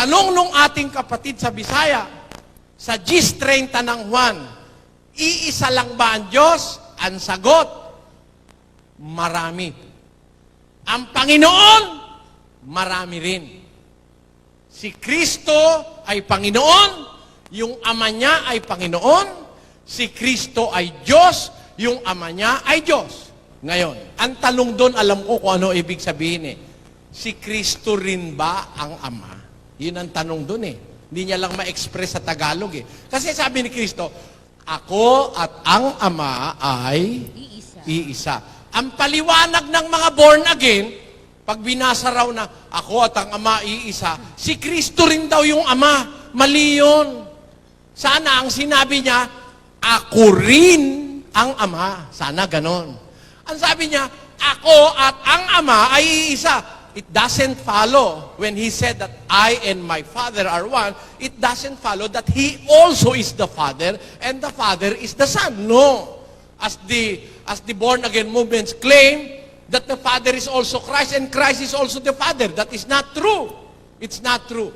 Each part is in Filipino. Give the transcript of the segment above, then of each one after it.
tanong nung ating kapatid sa Bisaya, sa GIS 30 ng Juan, iisa lang ba ang Diyos? Ang sagot, marami. Ang Panginoon, marami rin. Si Kristo ay Panginoon, yung Ama niya ay Panginoon, si Kristo ay Diyos, yung Ama niya ay Diyos. Ngayon, ang tanong doon, alam ko kung ano ibig sabihin eh. Si Kristo rin ba ang Ama? Yun ang tanong doon eh. Hindi niya lang ma-express sa Tagalog eh. Kasi sabi ni Kristo, ako at ang Ama ay iisa. Ang paliwanag ng mga born again, pag binasa raw na ako at ang Ama iisa, si Kristo rin daw yung Ama. Mali yun. Sana ang sinabi niya, ako rin ang Ama. Sana ganon. Ang sabi niya, ako at ang Ama ay iisa. It doesn't follow. When he said that I and my Father are one, it doesn't follow that he also is the Father and the Father is the Son. No. As the born-again movements claim that the Father is also Christ and Christ is also the Father. That is not true. It's not true.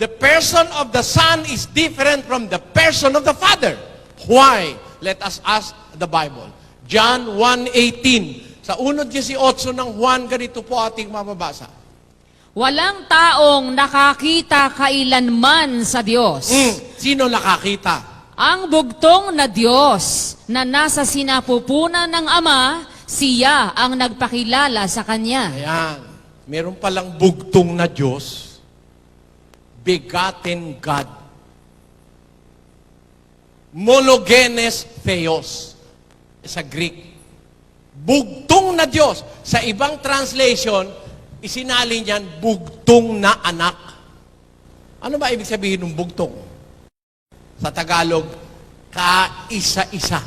The person of the Son is different from the person of the Father. Why? Let us ask the Bible. John 1:18. Sa 1:18 ng Juan, ganito po ating mababasa. Walang taong nakakita kailanman sa Diyos. Sino nakakita? Ang bugtong na Diyos na nasa sinapupunan ng Ama, siya ang nagpakilala sa Kanya. Ayan. Meron palang bugtong na Diyos. Begotten God. Monogenes Theos. Sa Greek. Bugtong na Diyos. Sa ibang translation, isinali niyan, bugtong na anak. Ano ba ibig sabihin ng bugtong? Sa Tagalog, kaisa-isa.